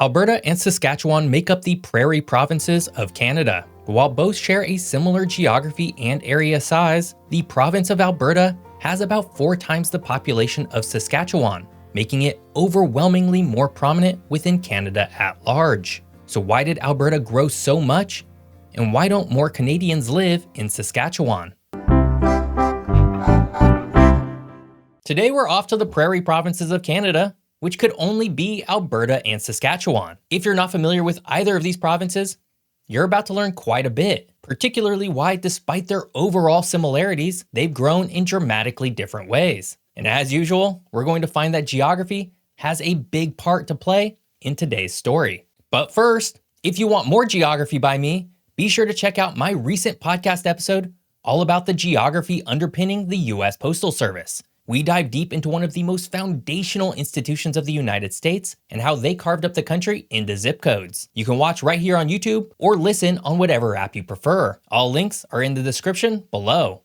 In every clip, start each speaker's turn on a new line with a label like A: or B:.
A: Alberta and Saskatchewan make up the Prairie Provinces of Canada. While both share a similar geography and area size, the province of Alberta has about 4 times the population of Saskatchewan, making it overwhelmingly more prominent within Canada at large. So why did Alberta grow so much? And why don't more Canadians live in Saskatchewan? Today we're off to the Prairie Provinces of Canada, which could only be Alberta and Saskatchewan. If you're not familiar with either of these provinces, you're about to learn quite a bit, particularly why, despite their overall similarities, they've grown in dramatically different ways. And as usual, we're going to find that geography has a big part to play in today's story. But first, if you want more geography by me, be sure to check out my recent podcast episode all about the geography underpinning the US Postal Service. We dive deep into one of the most foundational institutions of the United States and how they carved up the country into zip codes. You can watch right here on YouTube or listen on whatever app you prefer. All links are in the description below.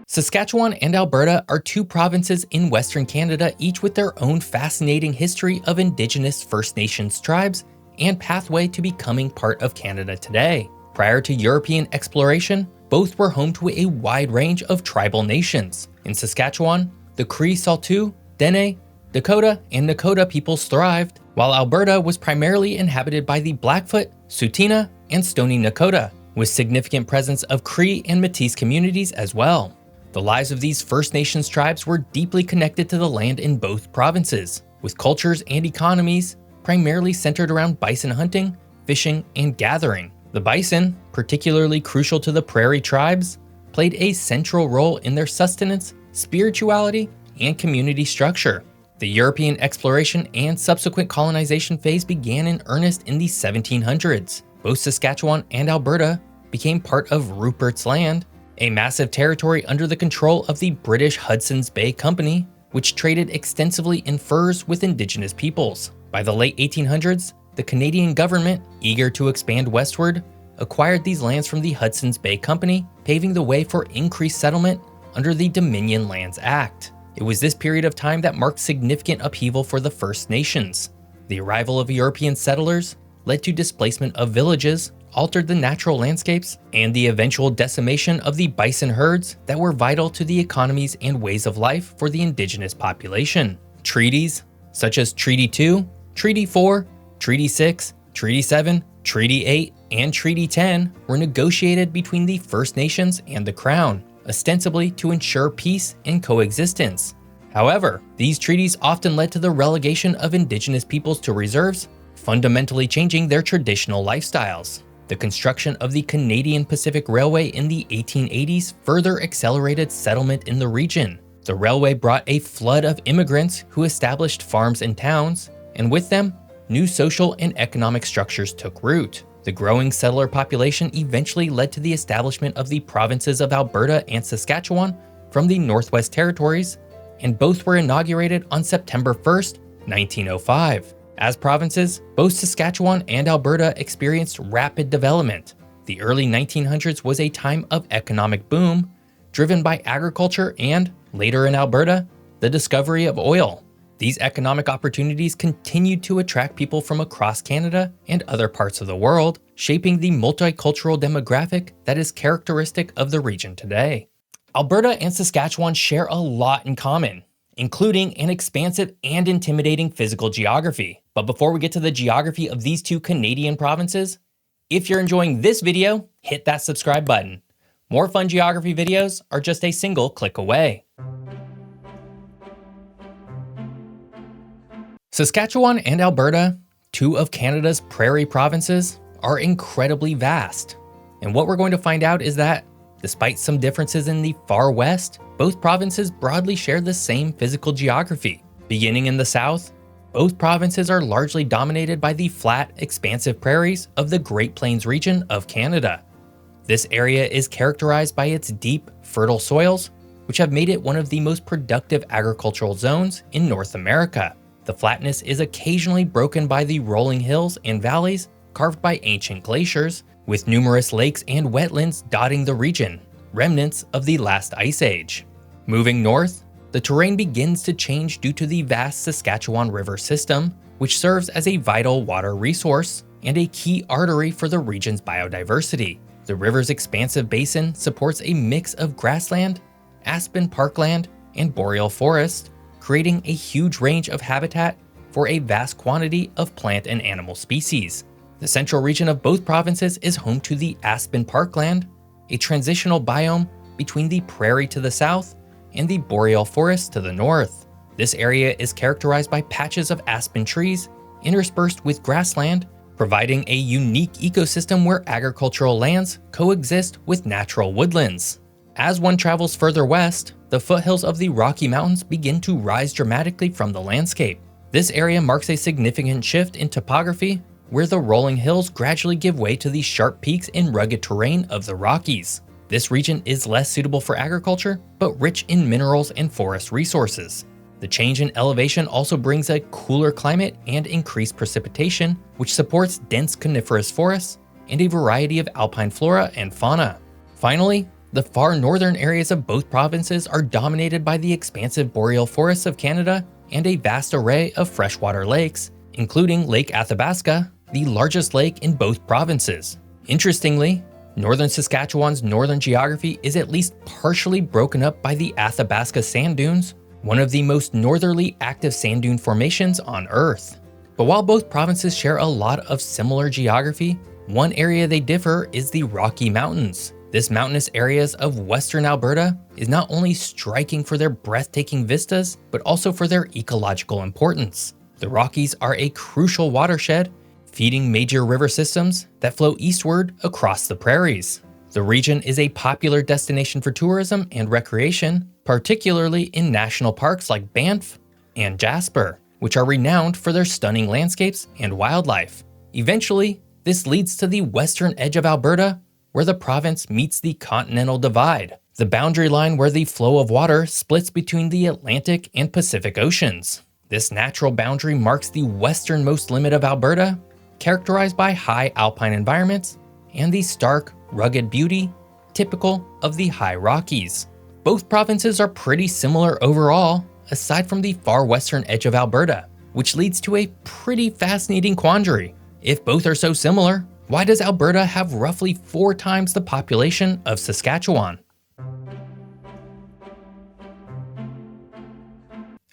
A: Saskatchewan and Alberta are 2 provinces in Western Canada, each with their own fascinating history of Indigenous First Nations tribes and pathway to becoming part of Canada today. Prior to European exploration, both were home to a wide range of tribal nations. In Saskatchewan, the Cree, Saulteaux, Dene, Dakota, and Nakota peoples thrived, while Alberta was primarily inhabited by the Blackfoot, Tsuut'ina, and Stoney Nakoda, with significant presence of Cree and Métis communities as well. The lives of these First Nations tribes were deeply connected to the land in both provinces, with cultures and economies primarily centered around bison hunting, fishing, and gathering. The bison, particularly crucial to the prairie tribes, played a central role in their sustenance, spirituality, and community structure. The European exploration and subsequent colonization phase began in earnest in the 1700s. Both Saskatchewan and Alberta became part of Rupert's Land, a massive territory under the control of the British Hudson's Bay Company, which traded extensively in furs with Indigenous peoples. By the late 1800s, the Canadian government, eager to expand westward, acquired these lands from the Hudson's Bay Company, paving the way for increased settlement under the Dominion Lands Act. It was this period of time that marked significant upheaval for the First Nations. The arrival of European settlers led to displacement of villages, altered the natural landscapes, and the eventual decimation of the bison herds that were vital to the economies and ways of life for the Indigenous population. Treaties, such as Treaty 2, Treaty 4, Treaty 6, Treaty 7, Treaty 8, and Treaty 10 were negotiated between the First Nations and the Crown, ostensibly to ensure peace and coexistence. However, these treaties often led to the relegation of Indigenous peoples to reserves, fundamentally changing their traditional lifestyles. The construction of the Canadian Pacific Railway in the 1880s further accelerated settlement in the region. The railway brought a flood of immigrants who established farms and towns, and with them, new social and economic structures took root. The growing settler population eventually led to the establishment of the provinces of Alberta and Saskatchewan from the Northwest Territories, and both were inaugurated on September 1st, 1905. As provinces, both Saskatchewan and Alberta experienced rapid development. The early 1900s was a time of economic boom, driven by agriculture and, later in Alberta, the discovery of oil. These economic opportunities continued to attract people from across Canada and other parts of the world, shaping the multicultural demographic that is characteristic of the region today. Alberta and Saskatchewan share a lot in common, including an expansive and intimidating physical geography. But before we get to the geography of these 2 Canadian provinces, if you're enjoying this video, hit that subscribe button. More fun geography videos are just a single click away. Saskatchewan and Alberta, 2 of Canada's prairie provinces, are incredibly vast. And what we're going to find out is that, despite some differences in the far west, both provinces broadly share the same physical geography. Beginning in the south, both provinces are largely dominated by the flat, expansive prairies of the Great Plains region of Canada. This area is characterized by its deep, fertile soils, which have made it one of the most productive agricultural zones in North America. The flatness is occasionally broken by the rolling hills and valleys carved by ancient glaciers, with numerous lakes and wetlands dotting the region, remnants of the last ice age. Moving north, the terrain begins to change due to the vast Saskatchewan River system, which serves as a vital water resource and a key artery for the region's biodiversity. The river's expansive basin supports a mix of grassland, aspen parkland, and boreal forest, creating a huge range of habitat for a vast quantity of plant and animal species. The central region of both provinces is home to the aspen parkland, a transitional biome between the prairie to the south and the boreal forest to the north. This area is characterized by patches of aspen trees interspersed with grassland, providing a unique ecosystem where agricultural lands coexist with natural woodlands. As one travels further west, the foothills of the Rocky Mountains begin to rise dramatically from the landscape. This area marks a significant shift in topography, where the rolling hills gradually give way to the sharp peaks and rugged terrain of the Rockies. This region is less suitable for agriculture, but rich in minerals and forest resources. The change in elevation also brings a cooler climate and increased precipitation, which supports dense coniferous forests and a variety of alpine flora and fauna. Finally, the far northern areas of both provinces are dominated by the expansive boreal forests of Canada and a vast array of freshwater lakes, including Lake Athabasca, the largest lake in both provinces. Interestingly, northern Saskatchewan's northern geography is at least partially broken up by the Athabasca sand dunes, one of the most northerly active sand dune formations on Earth. But while both provinces share a lot of similar geography, one area they differ is the Rocky Mountains. This mountainous areas of western Alberta is not only striking for their breathtaking vistas, but also for their ecological importance. The Rockies are a crucial watershed, feeding major river systems that flow eastward across the prairies. The region is a popular destination for tourism and recreation, particularly in national parks like Banff and Jasper, which are renowned for their stunning landscapes and wildlife. Eventually, this leads to the western edge of Alberta, where the province meets the Continental Divide, the boundary line where the flow of water splits between the Atlantic and Pacific Oceans. This natural boundary marks the westernmost limit of Alberta, characterized by high alpine environments and the stark, rugged beauty typical of the high Rockies. Both provinces are pretty similar overall, aside from the far western edge of Alberta, which leads to a pretty fascinating quandary. If both are so similar, why does Alberta have roughly 4 times the population of Saskatchewan?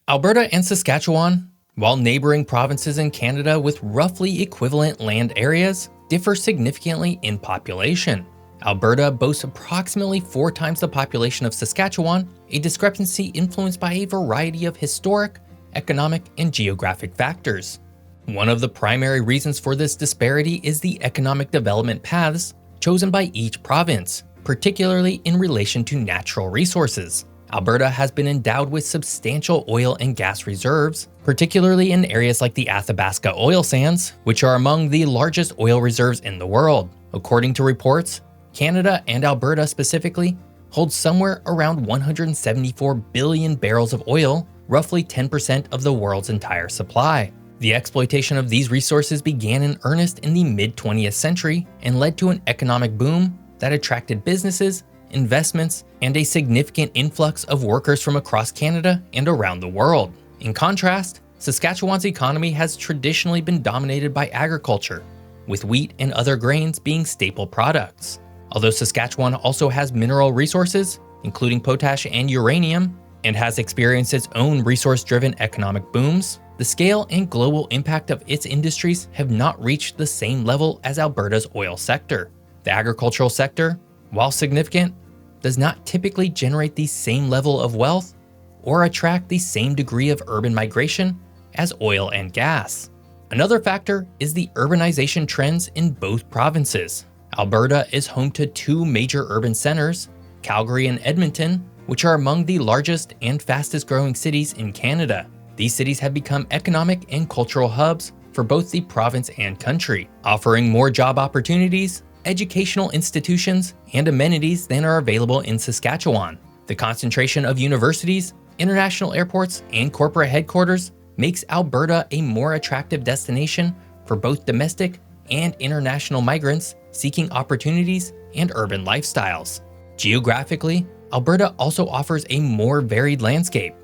A: Alberta and Saskatchewan, while neighboring provinces in Canada with roughly equivalent land areas, differ significantly in population. Alberta boasts approximately 4 times the population of Saskatchewan, a discrepancy influenced by a variety of historic, economic, and geographic factors. One of the primary reasons for this disparity is the economic development paths chosen by each province, particularly in relation to natural resources. Alberta has been endowed with substantial oil and gas reserves, particularly in areas like the Athabasca oil sands, which are among the largest oil reserves in the world. According to reports, Canada and Alberta specifically hold somewhere around 174 billion barrels of oil, roughly 10% of the world's entire supply. The exploitation of these resources began in earnest in the mid-20th century and led to an economic boom that attracted businesses, investments, and a significant influx of workers from across Canada and around the world. In contrast, Saskatchewan's economy has traditionally been dominated by agriculture, with wheat and other grains being staple products. Although Saskatchewan also has mineral resources, including potash and uranium, and has experienced its own resource-driven economic booms, the scale and global impact of its industries have not reached the same level as Alberta's oil sector. The agricultural sector, while significant, does not typically generate the same level of wealth or attract the same degree of urban migration as oil and gas. Another factor is the urbanization trends in both provinces. Alberta is home to 2 major urban centers, Calgary and Edmonton, which are among the largest and fastest growing cities in Canada. These cities have become economic and cultural hubs for both the province and country, offering more job opportunities, educational institutions, and amenities than are available in Saskatchewan. The concentration of universities, international airports, and corporate headquarters makes Alberta a more attractive destination for both domestic and international migrants seeking opportunities and urban lifestyles. Geographically, Alberta also offers a more varied landscape.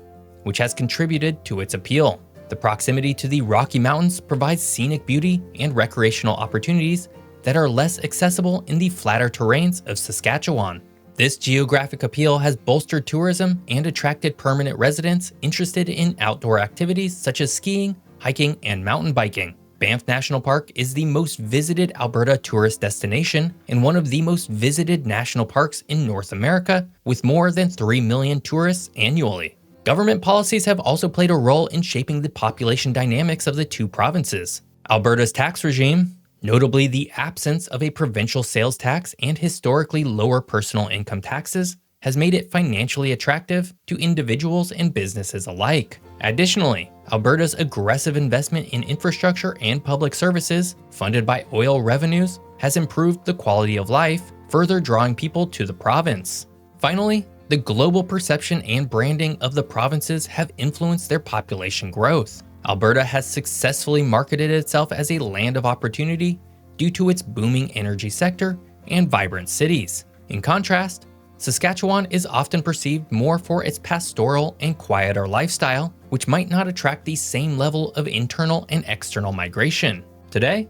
A: which has contributed to its appeal. The proximity to the Rocky Mountains provides scenic beauty and recreational opportunities that are less accessible in the flatter terrains of Saskatchewan. This geographic appeal has bolstered tourism and attracted permanent residents interested in outdoor activities such as skiing, hiking, and mountain biking. Banff National Park is the most visited Alberta tourist destination and one of the most visited national parks in North America, with more than 3 million tourists annually. Government policies have also played a role in shaping the population dynamics of the two provinces. Alberta's tax regime, notably the absence of a provincial sales tax and historically lower personal income taxes, has made it financially attractive to individuals and businesses alike. Additionally, Alberta's aggressive investment in infrastructure and public services, funded by oil revenues, has improved the quality of life, further drawing people to the province. Finally, the global perception and branding of the provinces have influenced their population growth. Alberta has successfully marketed itself as a land of opportunity due to its booming energy sector and vibrant cities. In contrast, Saskatchewan is often perceived more for its pastoral and quieter lifestyle, which might not attract the same level of internal and external migration. Today,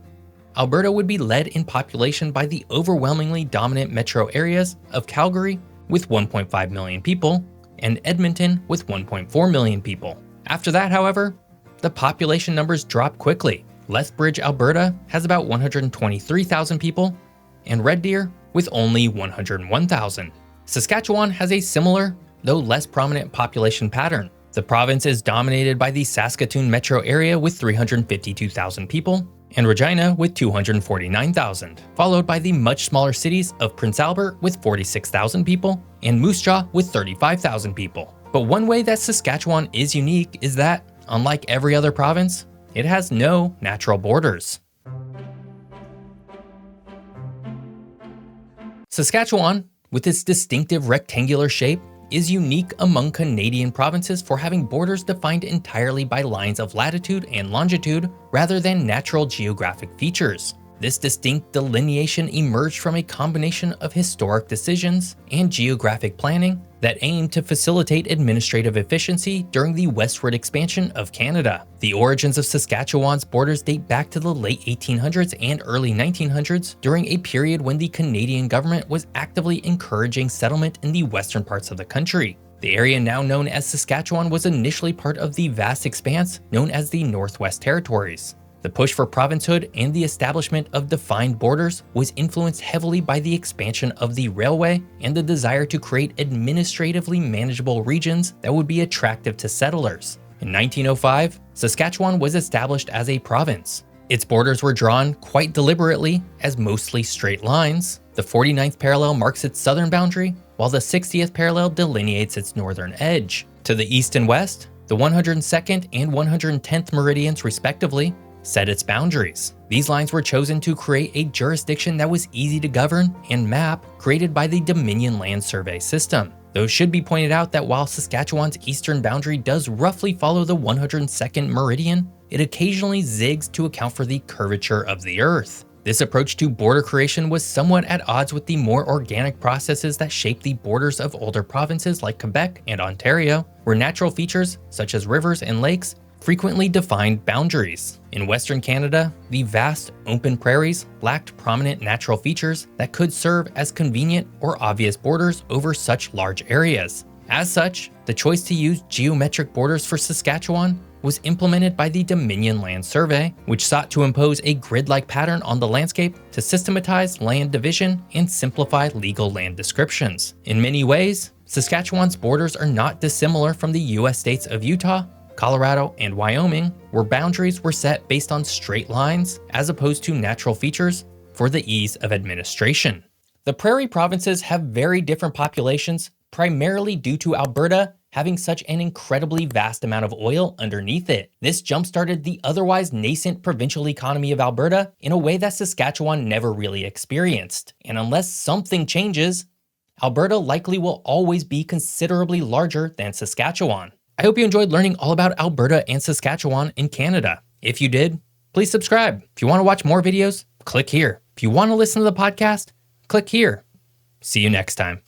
A: Alberta would be led in population by the overwhelmingly dominant metro areas of Calgary with 1.5 million people and Edmonton with 1.4 million people. After that, however, the population numbers drop quickly. Lethbridge, Alberta has about 123,000 people and Red Deer with only 101,000. Saskatchewan has a similar, though less prominent population pattern. The province is dominated by the Saskatoon metro area with 352,000 people and Regina with 249,000, followed by the much smaller cities of Prince Albert with 46,000 people and Moose Jaw with 35,000 people. But one way that Saskatchewan is unique is that, unlike every other province, it has no natural borders. Saskatchewan, with its distinctive rectangular shape, is unique among Canadian provinces for having borders defined entirely by lines of latitude and longitude rather than natural geographic features. This distinct delineation emerged from a combination of historic decisions and geographic planning that aimed to facilitate administrative efficiency during the westward expansion of Canada. The origins of Saskatchewan's borders date back to the late 1800s and early 1900s, during a period when the Canadian government was actively encouraging settlement in the western parts of the country. The area now known as Saskatchewan was initially part of the vast expanse known as the Northwest Territories. The push for provincehood and the establishment of defined borders was influenced heavily by the expansion of the railway and the desire to create administratively manageable regions that would be attractive to settlers. In 1905, Saskatchewan was established as a province. Its borders were drawn quite deliberately as mostly straight lines. The 49th parallel marks its southern boundary, while the 60th parallel delineates its northern edge. To the east and west, the 102nd and 110th meridians respectively set its boundaries. These lines were chosen to create a jurisdiction that was easy to govern and map, created by the Dominion Land Survey system. Though it should be pointed out that while Saskatchewan's eastern boundary does roughly follow the 102nd meridian, it occasionally zigs to account for the curvature of the Earth. This approach to border creation was somewhat at odds with the more organic processes that shaped the borders of older provinces like Quebec and Ontario, where natural features such as rivers and lakes frequently defined boundaries. In Western Canada, the vast open prairies lacked prominent natural features that could serve as convenient or obvious borders over such large areas. As such, the choice to use geometric borders for Saskatchewan was implemented by the Dominion Land Survey, which sought to impose a grid-like pattern on the landscape to systematize land division and simplify legal land descriptions. In many ways, Saskatchewan's borders are not dissimilar from the US states of Utah, Colorado, and Wyoming, where boundaries were set based on straight lines as opposed to natural features for the ease of administration. The Prairie Provinces have very different populations, primarily due to Alberta having such an incredibly vast amount of oil underneath it. This jump-started the otherwise nascent provincial economy of Alberta in a way that Saskatchewan never really experienced. And unless something changes, Alberta likely will always be considerably larger than Saskatchewan. I hope you enjoyed learning all about Alberta and Saskatchewan in Canada. If you did, please subscribe. If you want to watch more videos, click here. If you want to listen to the podcast, click here. See you next time.